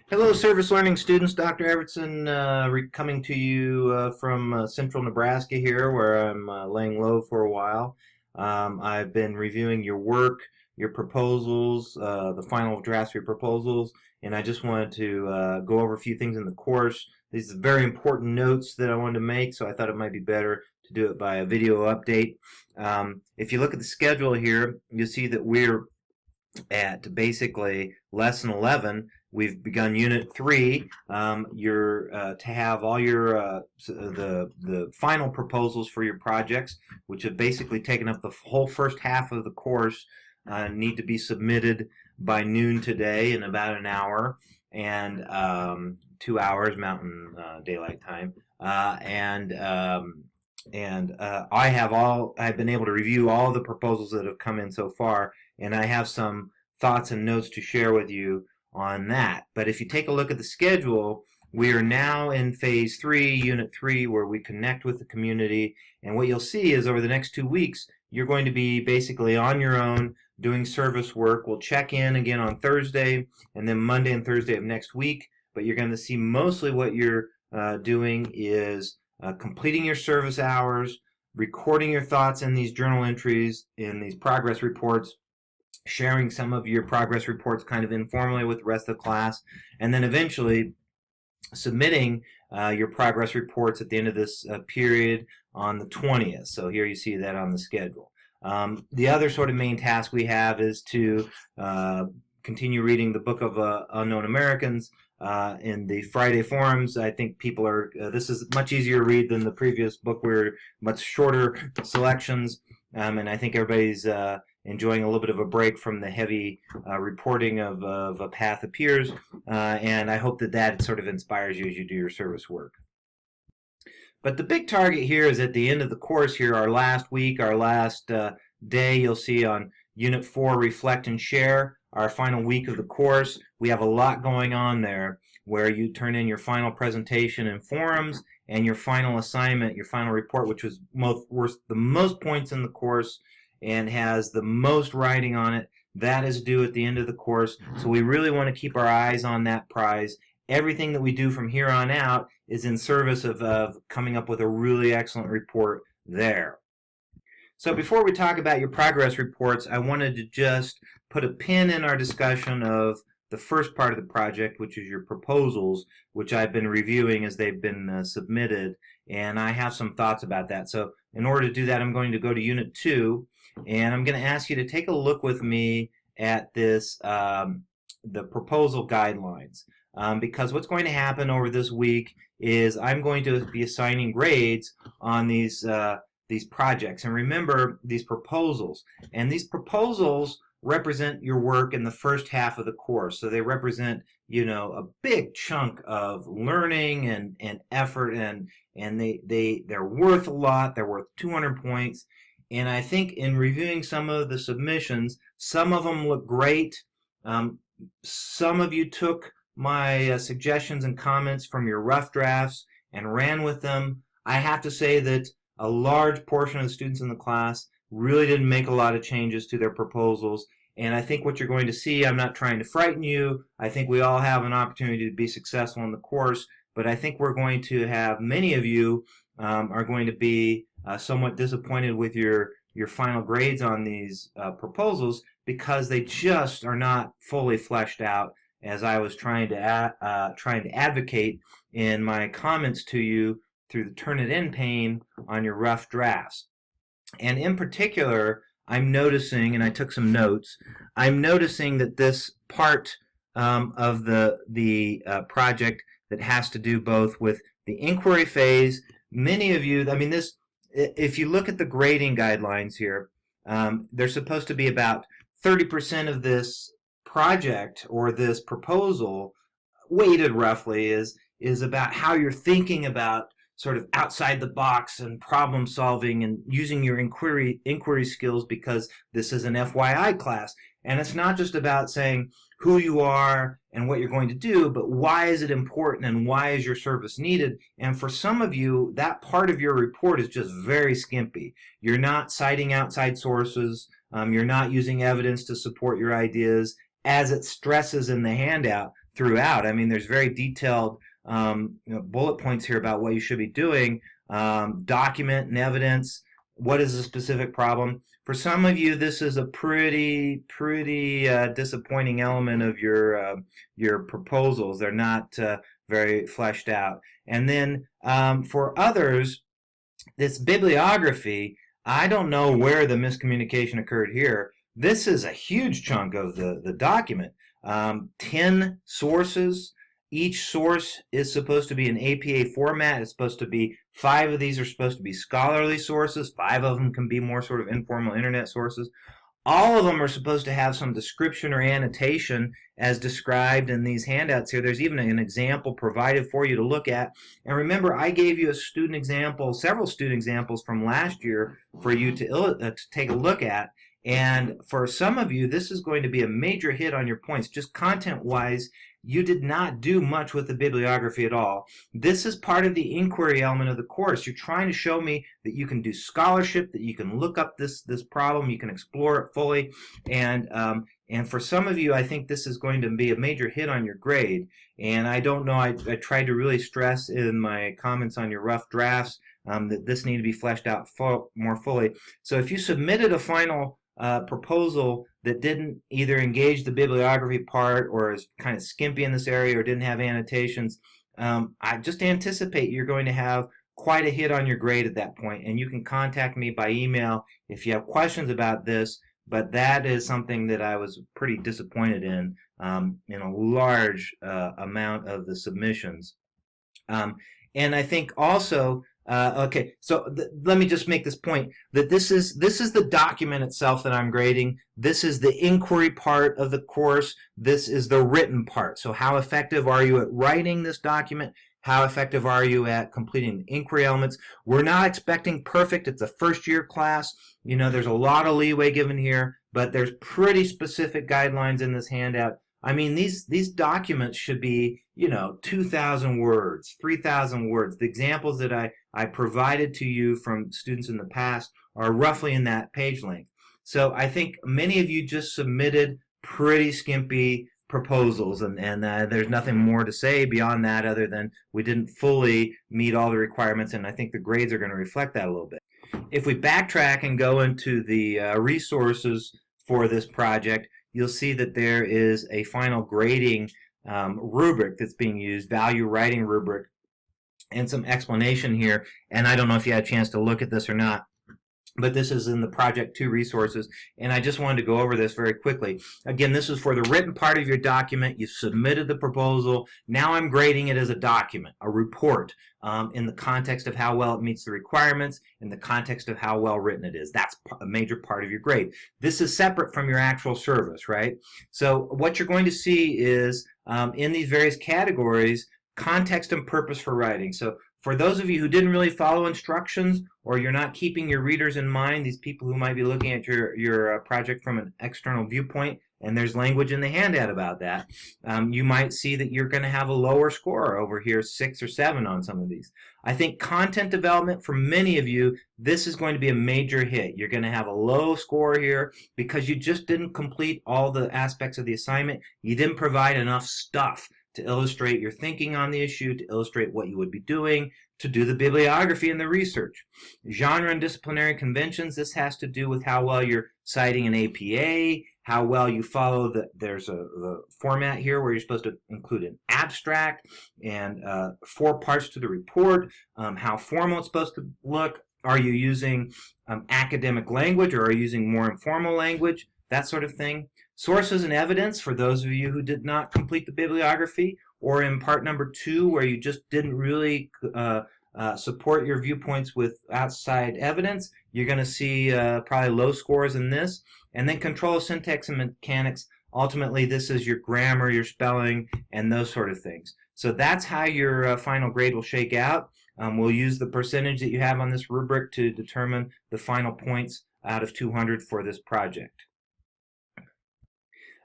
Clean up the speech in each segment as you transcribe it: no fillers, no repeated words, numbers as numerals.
Hello, service learning students. Dr. Evertson coming to you from central Nebraska here, where I'm laying low for a while. I've been reviewing your work, your proposals, the final drafts of your proposals, and I just wanted to go over a few things in the course. These are very important notes that I wanted to make, so I thought it might be better to do it by a video update. If you look at the schedule here, you'll see that we're at basically lesson 11. We've begun unit 3. You're to have all your the final proposals for your projects, which have basically taken up the whole first half of the course, need to be submitted by noon today in about an hour, and 2 hours Mountain Daylight Time. I've been able to review all the proposals that have come in so far, and I have some thoughts and notes to share with you on that. But if you take a look at the schedule, we are now in phase 3, unit 3, where we connect with the community. And what you'll see is over the next 2 weeks, you're going to be basically on your own doing service work. We'll check in again on Thursday and then Monday and Thursday of next week. But you're going to see mostly what you're doing is completing your service hours, recording your thoughts in these journal entries, in these progress reports, sharing some of your progress reports kind of informally with the rest of the class, and then eventually submitting your progress reports at the end of this period on the 20th. So here you see that on the schedule. The other sort of main task we have is to continue reading the Book of Unknown Americans. In the Friday forums, I think people are, this is much easier to read than the previous book where much shorter selections, and I think everybody's enjoying a little bit of a break from the heavy reporting of A Path Appears, and I hope that that sort of inspires you as you do your service work. But the big target here is at the end of the course here, our last week, our last day, you'll see on Unit 4, Reflect and Share, our final week of the course. We have a lot going on there where you turn in your final presentation in forums and your final assignment, your final report, which was worth the most points in the course and has the most writing on it. That is due at the end of the course. So we really want to keep our eyes on that prize. Everything that we do from here on out is in service of coming up with a really excellent report there. So before we talk about your progress reports, I wanted to just put a pin in our discussion of the first part of the project, which is your proposals, which I've been reviewing as they've been submitted, and I have some thoughts about that. So in order to do that, I'm going to go to Unit 2, and I'm going to ask you to take a look with me at this, the proposal guidelines, because what's going to happen over this week is I'm going to be assigning grades on these projects. And remember, these proposals represent your work in the first half of the course. So they represent, a big chunk of learning and effort, and they're worth a lot. They're worth 200 points. And I think in reviewing some of the submissions, some of them look great. Some of you took my suggestions and comments from your rough drafts and ran with them. I have to say that a large portion of the students in the class really didn't make a lot of changes to their proposals. And I think what you're going to see, I'm not trying to frighten you. I think we all have an opportunity to be successful in the course, but I think we're going to have, many of you are going to be somewhat disappointed with your final grades on these proposals because they just are not fully fleshed out as I was trying to advocate in my comments to you through the Turnitin pane on your rough drafts. And in particular, I'm noticing, and I took some notes, I'm noticing that this part of the project that has to do both with the inquiry phase, many of you, if you look at the grading guidelines here, they're supposed to be about 30% of this project or this proposal, weighted roughly, is about how you're thinking about sort of outside the box and problem solving and using your inquiry skills, because this is an FYI class. And it's not just about saying who you are and what you're going to do, but why is it important and why is your service needed? And for some of you, that part of your report is just very skimpy. You're not citing outside sources. You're not using evidence to support your ideas. As it stresses in the handout, throughout. I mean, there's very detailed bullet points here about what you should be doing, document and evidence. What is the specific problem? For some of you, this is a pretty disappointing element of your proposals. They're not very fleshed out. And then for others, this bibliography, I don't know where the miscommunication occurred here. This is a huge chunk of the document. 10 sources. Each source is supposed to be an APA format. It's supposed to be 5 of these are supposed to be scholarly sources. 5 of them can be more sort of informal internet sources. All of them are supposed to have some description or annotation as described in these handouts here. There's even an example provided for you to look at. And remember, I gave you a student example, several student examples from last year for you to take a look at. And for some of you, this is going to be a major hit on your points. Just content-wise, you did not do much with the bibliography at all. This is part of the inquiry element of the course. You're trying to show me that you can do scholarship, that you can look up this problem, you can explore it fully, and for some of you, I think this is going to be a major hit on your grade. And I don't know, I tried to really stress in my comments on your rough drafts that this needed to be fleshed out more fully. So if you submitted a final proposal that didn't either engage the bibliography part or is kind of skimpy in this area or didn't have annotations, I just anticipate you're going to have quite a hit on your grade at that point. And you can contact me by email if you have questions about this. But that is something that I was pretty disappointed in a large amount of the submissions. And I think also, okay, so let me just make this point that this is the document itself that I'm grading. This is the inquiry part of the course. This is the written part. So how effective are you at writing this document? How effective are you at completing the inquiry elements? We're not expecting perfect. It's a first-year class. You know, there's a lot of leeway given here, but there's pretty specific guidelines in this handout. I mean, these documents should be, 2,000 words, 3,000 words. The examples that I provided to you from students in the past are roughly in that page length. So I think many of you just submitted pretty skimpy proposals, and there's nothing more to say beyond that other than we didn't fully meet all the requirements, and I think the grades are going to reflect that a little bit. If we backtrack and go into the resources for this project, you'll see that there is a final grading rubric that's being used, value writing rubric, and some explanation here. And I don't know if you had a chance to look at this or not, but this is in the Project 2 resources, and I just wanted to go over this very quickly. Again, this is for the written part of your document. You submitted the proposal. Now I'm grading it as a document, a report, in the context of how well it meets the requirements, in the context of how well written it is. That's a major part of your grade. This is separate from your actual service, right? So what you're going to see is, in these various categories, context and purpose for writing. So for those of you who didn't really follow instructions, or you're not keeping your readers in mind, these people who might be looking at your project from an external viewpoint, and there's language in the handout about that, you might see that you're going to have a lower score over here, 6 or 7 on some of these. I think content development, for many of you, this is going to be a major hit. You're going to have a low score here because you just didn't complete all the aspects of the assignment. You didn't provide enough stuff to illustrate your thinking on the issue, to illustrate what you would be doing, to do the bibliography and the research. Genre and disciplinary conventions, this has to do with how well you're citing an APA, how well you follow there's the format here where you're supposed to include an abstract and 4 parts to the report, how formal it's supposed to look. Are you using academic language, or are you using more informal language? That sort of thing. Sources and evidence, for those of you who did not complete the bibliography, or in part number 2 where you just didn't really support your viewpoints with outside evidence, you're going to see probably low scores in this. And then control of syntax and mechanics, ultimately this is your grammar, your spelling, and those sort of things. So that's how your final grade will shake out. We'll use the percentage that you have on this rubric to determine the final points out of 200 for this project.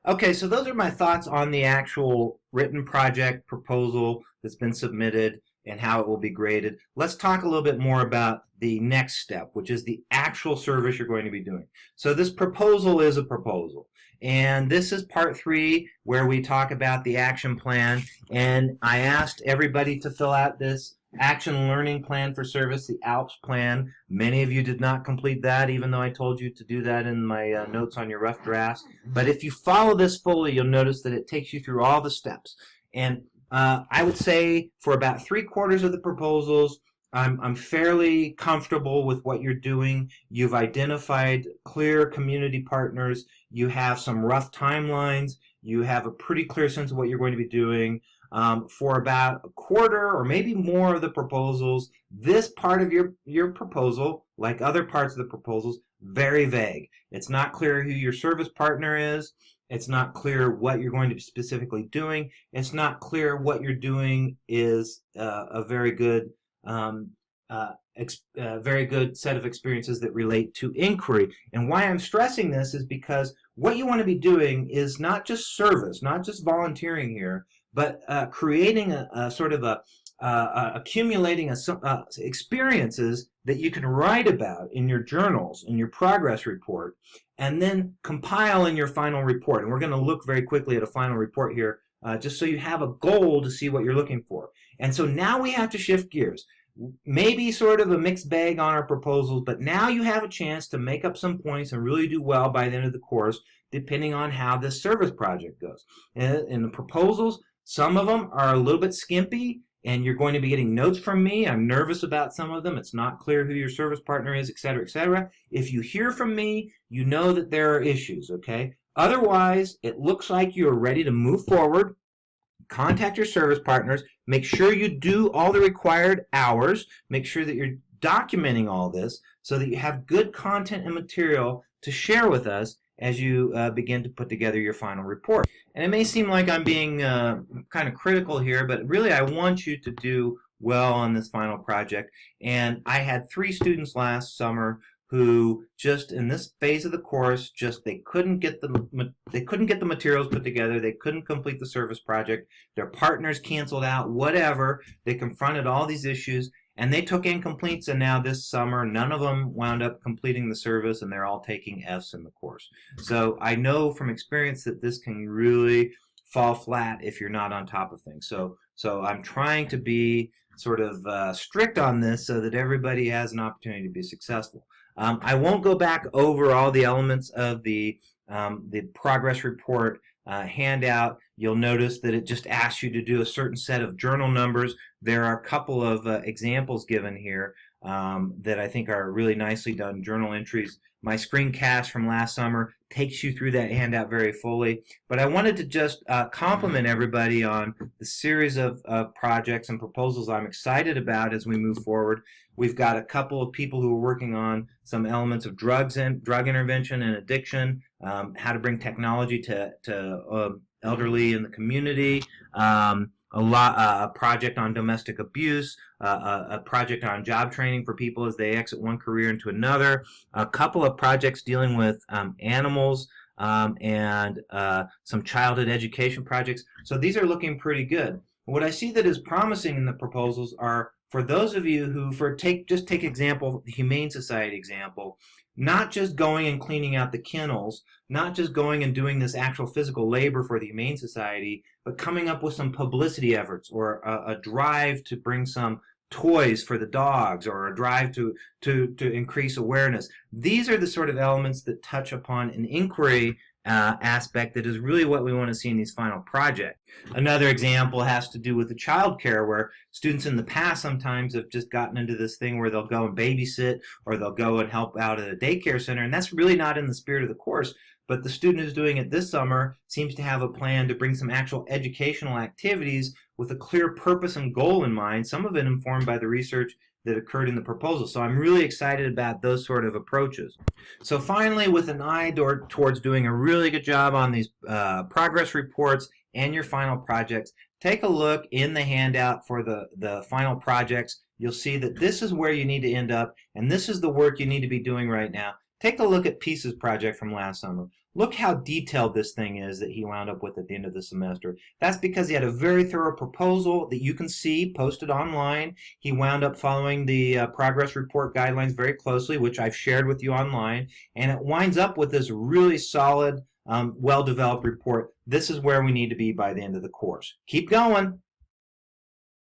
Okay, so those are my thoughts on the actual written project proposal that's been submitted and how it will be graded. Let's talk a little bit more about the next step, which is the actual service you're going to be doing. So this proposal is a proposal. And this is part 3 where we talk about the action plan. And I asked everybody to fill out this action learning plan for service, the ALPS plan. Many of you did not complete that, even though I told you to do that in my notes on your rough drafts. But if you follow this fully, you'll notice that it takes you through all the steps. And I would say for about 3/4 of the proposals, I'm fairly comfortable with what you're doing. You've identified clear community partners. You have some rough timelines. You have a pretty clear sense of what you're going to be doing. For about 1/4 or maybe more of the proposals, this part of your proposal, like other parts of the proposals, very vague. It's not clear who your service partner is. It's not clear what you're going to be specifically doing. It's not clear what you're doing is a very good very good set of experiences that relate to inquiry. And why I'm stressing this is because what you want to be doing is not just service, not just volunteering here, but creating a sort of accumulating experiences that you can write about in your journals, in your progress report, and then compile in your final report. And we're going to look very quickly at a final report here, just so you have a goal to see what you're looking for. And so now we have to shift gears. Maybe sort of a mixed bag on our proposals, but now you have a chance to make up some points and really do well by the end of the course, depending on how this service project goes. In the proposals, some of them are a little bit skimpy, and you're going to be getting notes from me. I'm nervous about some of them. It's not clear who your service partner is, etc., etc. If you hear from me, you know that there are issues, okay? Otherwise, it looks like you're ready to move forward. Contact your service partners. Make sure you do all the required hours. Make sure that you're documenting all this so that you have good content and material to share with us as you begin to put together your final report. And it may seem like I'm being kind of critical here, but really I want you to do well on this final project. And I had 3 students last summer who just in this phase of the course, they couldn't get the materials put together. They couldn't complete the service project. Their partners canceled out, whatever. They confronted all these issues, and they took incompletes, and now this summer, none of them wound up completing the service, and they're all taking Fs in the course. So I know from experience that this can really fall flat if you're not on top of things. So I'm trying to be sort of strict on this so that everybody has an opportunity to be successful. I won't go back over all the elements of the progress report handout. You'll notice that it just asks you to do a certain set of journal numbers. There are a couple of examples given here that I think are really nicely done journal entries. My screencast from last summer takes you through that handout very fully. But I wanted to just compliment everybody on the series of projects and proposals I'm excited about as we move forward. We've got a couple of people who are working on some elements of drug intervention and addiction, how to bring technology to elderly in the community, a project on domestic abuse, a project on job training for people as they exit one career into another, a couple of projects dealing with animals, and some childhood education projects. So these are looking pretty good. What I see that is promising in the proposals are for those of you who, just take example, the Humane Society example, not just going and cleaning out the kennels, not just going and doing this actual physical labor for the Humane Society, but coming up with some publicity efforts or a drive to bring some toys for the dogs or a drive to increase awareness. These are the sort of elements that touch upon an inquiry aspect that is really what we want to see in these final projects. Another example has to do with the child care, where students in the past sometimes have just gotten into this thing where they'll go and babysit or they'll go and help out at a daycare center, and that's really not in the spirit of the course. But the student who's doing it this summer seems to have a plan to bring some actual educational activities with a clear purpose and goal in mind, some of it informed by the research that occurred in the proposal. So I'm really excited about those sort of approaches. So finally, with an eye towards doing a really good job on these progress reports and your final projects, take a look in the handout for the final projects. You'll see that this is where you need to end up, and this is the work you need to be doing right now. Take a look at Peace's project from last summer. Look how detailed this thing is that he wound up with at the end of the semester. That's because he had a very thorough proposal that you can see posted online. He wound up following the progress report guidelines very closely, which I've shared with you online, and it winds up with this really solid well-developed report. This is where we need to be by the end of the course. Keep going.